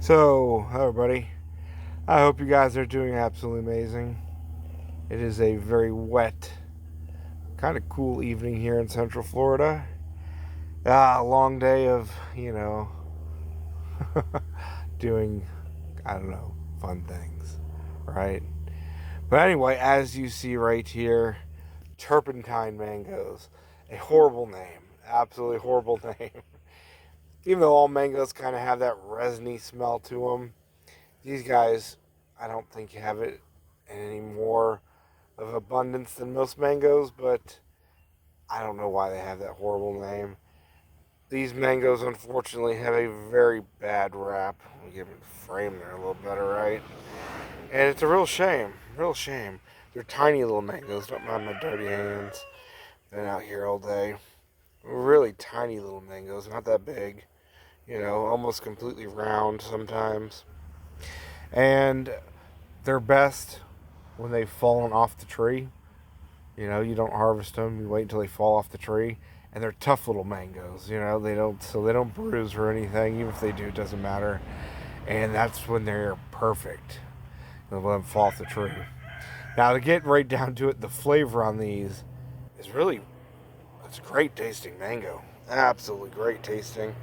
So, hello everybody. I hope you guys are doing absolutely amazing. It is a very wet, kind of cool evening here in Central Florida. A long day of, doing, I don't know, fun things, right? But anyway, as you see right here, Turpentine mangoes. A horrible name. Absolutely horrible name. Even though all mangoes kind of have that resiny smell to them, these guys, I don't think have it in any more of abundance than most mangoes, but I don't know why they have that horrible name. These mangoes, unfortunately, have a very bad rap. Let me give it a frame there a little better, right? And it's a real shame. Real shame. They're tiny little mangoes. Don't mind my dirty hands. Been out here all day. Really tiny little mangoes, not that big. Almost completely round sometimes. And they're best when they've fallen off the tree. You don't harvest them. You wait until they fall off the tree, and they're tough little mangoes. They don't bruise or anything. Even if they do, it doesn't matter. And that's when they're perfect. Let them fall off the tree. Now, to get right down to it, the flavor on these is really, it's a great tasting mango. Absolutely great tasting.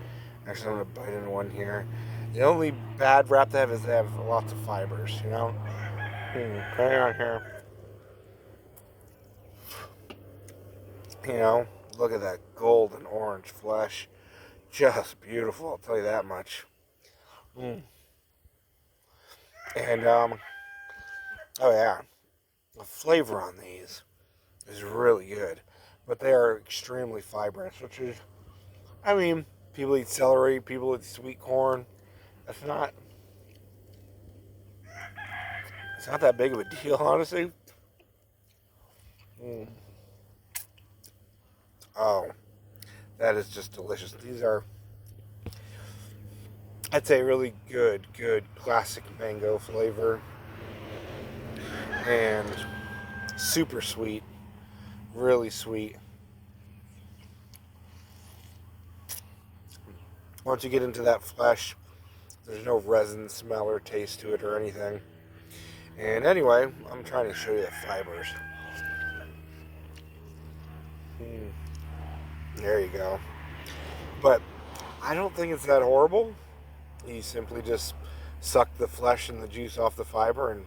Actually, I'm gonna bite into one here. The only bad rap they have is they have lots of fibers. Hang on here. You know, Look at that golden orange flesh. Just beautiful, I'll tell you that much. Mm. And, oh yeah, the flavor on these is really good. But they are extremely fibrous, which is, I mean, people eat celery, people eat sweet corn. It's not, it's not that big of a deal, honestly. Mm. Oh, that is just delicious. These are, I'd say, really good classic mango flavor. And super sweet, really sweet. Once you get into that flesh, there's no resin smell or taste to it or anything. And anyway, I'm trying to show you the fibers. Mm, there you go. But I don't think it's that horrible. You simply just suck the flesh and the juice off the fiber, and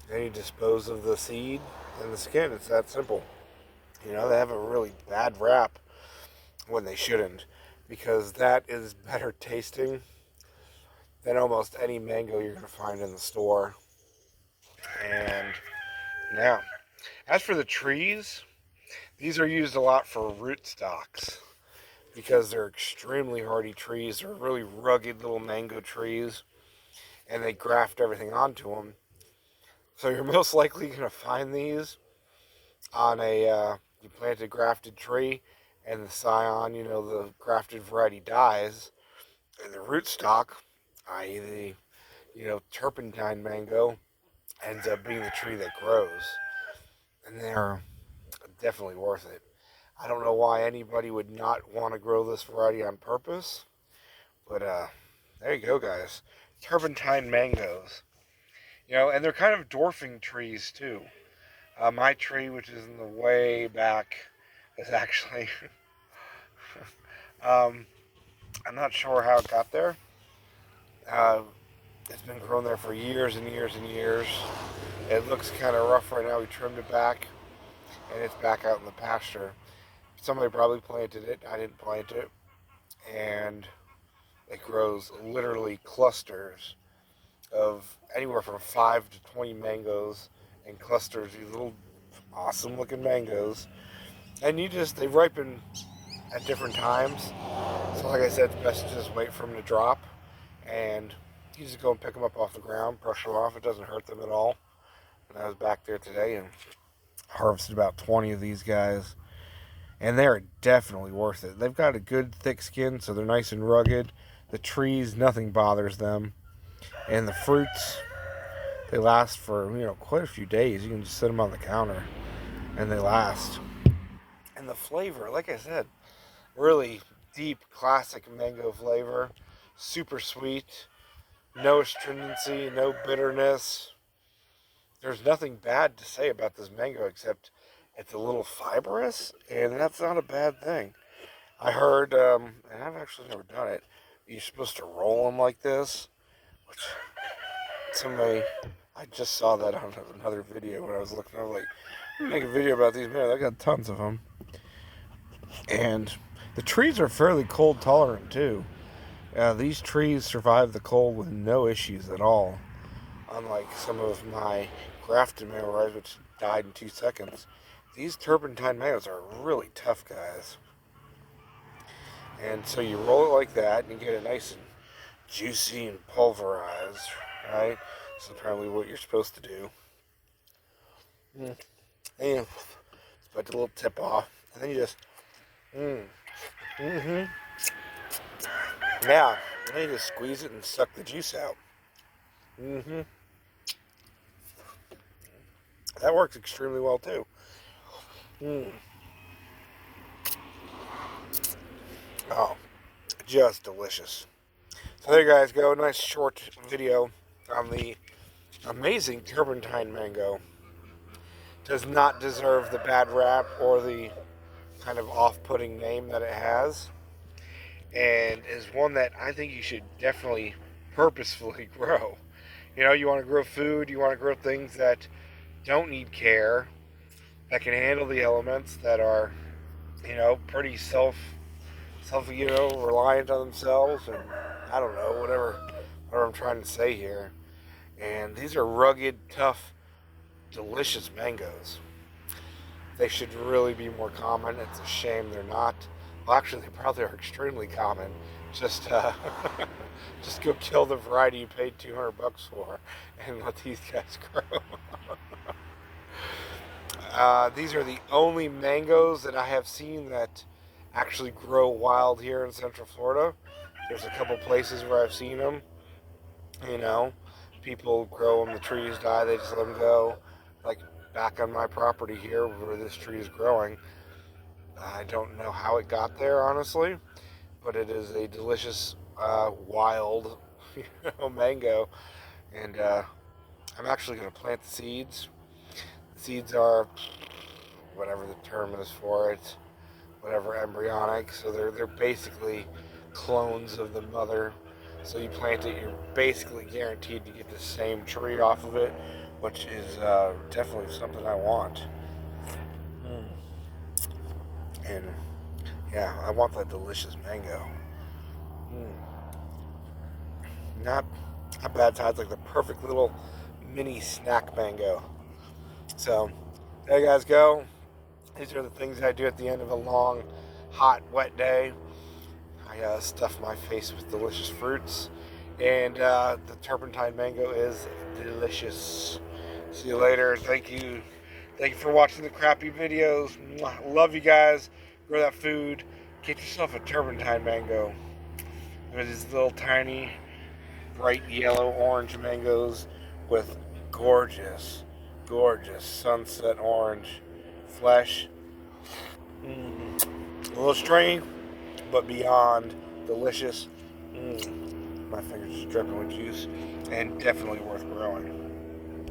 then you dispose of the seed and the skin. It's that simple. They have a really bad rap when they shouldn't, because that is better tasting than almost any mango you're going to find in the store. And now, as for the trees, these are used a lot for rootstocks because they're extremely hardy trees. They're really rugged little mango trees, and they graft everything onto them. So you're most likely going to find these on you plant a grafted tree, and the scion, the grafted variety dies, and the rootstock, i.e. turpentine mango, ends up being the tree that grows. And they're definitely worth it. I don't know why anybody would not want to grow this variety on purpose, but there you go, guys. Turpentine mangoes. And they're kind of dwarfing trees too. My tree, which is in the way back, is actually um, I'm not sure how it got there. Uh, it's been grown there for years and years and years. It looks kind of rough right now. We trimmed it back, and it's back out in the pasture. Somebody probably planted it. I didn't plant it. And it grows literally clusters of anywhere from 5 to 20 mangoes in clusters, these little awesome looking mangoes. And they ripen at different times. So like I said, it's best to just wait for them to drop. And you just go and pick them up off the ground, brush them off. It doesn't hurt them at all. And I was back there today and harvested about 20 of these guys. And they're definitely worth it. They've got a good thick skin, so they're nice and rugged. The trees, nothing bothers them. And the fruits, they last for, quite a few days. You can just sit them on the counter, and they last. And the flavor, like I said, really deep, classic mango flavor. Super sweet. No astringency, no bitterness. There's nothing bad to say about this mango except it's a little fibrous, and that's not a bad thing. I heard, and I've actually never done it, you're supposed to roll them like this, which somebody, I just saw that on another video when I was looking. I was like, I'm gonna make a video about these mangoes. I got tons of them. And the trees are fairly cold tolerant too. These trees survive the cold with no issues at all. Unlike some of my grafted mango which died in 2 seconds. These turpentine mangoes are really tough, guys. And so you roll it like that and you get it nice and juicy and pulverized, right? That's apparently what you're supposed to do. And it's about a little tip off. And then you just, yeah, and then you just squeeze it and suck the juice out. That works extremely well too. Oh, just delicious. So there you guys go. Nice short video on the amazing turpentine mango. Does not deserve the bad rap or the kind of off-putting name that it has. And is one that I think you should definitely purposefully grow. You know, you want to grow food, you want to grow things that don't need care, that can handle the elements, that are, you know, pretty reliant on themselves, and I don't know, whatever I'm trying to say here. And these are rugged, tough, delicious mangoes. They should really be more common. It's a shame they're not. Well, actually, they probably are extremely common. Just go kill the variety you paid $200 for, and let these guys grow. These are the only mangoes that I have seen that actually grow wild here in Central Florida. There's a couple places where I've seen them. You know, people grow them, the trees die, they just let them go. Like back on my property here where this tree is growing. I don't know how it got there, honestly, but it is a delicious wild mango. And I'm actually going to plant the seeds. The seeds are whatever the term is for it, whatever embryonic. So they're basically clones of the mother. So you plant it, you're basically guaranteed to get the same tree off of it, which is definitely something I want. And yeah, I want that delicious mango. Not bad size, like the perfect little mini snack mango. So there you guys go. These are the things I do at the end of a long, hot, wet day. I stuff my face with delicious fruits, and the turpentine mango is delicious. See you later. Thank you for watching the crappy videos. Love you guys. Grow that food. Get yourself a turpentine mango. There's these little tiny, bright yellow orange mangoes with gorgeous sunset orange flesh. A little stringy, but beyond delicious. My fingers just dripping with juice, and definitely worth growing.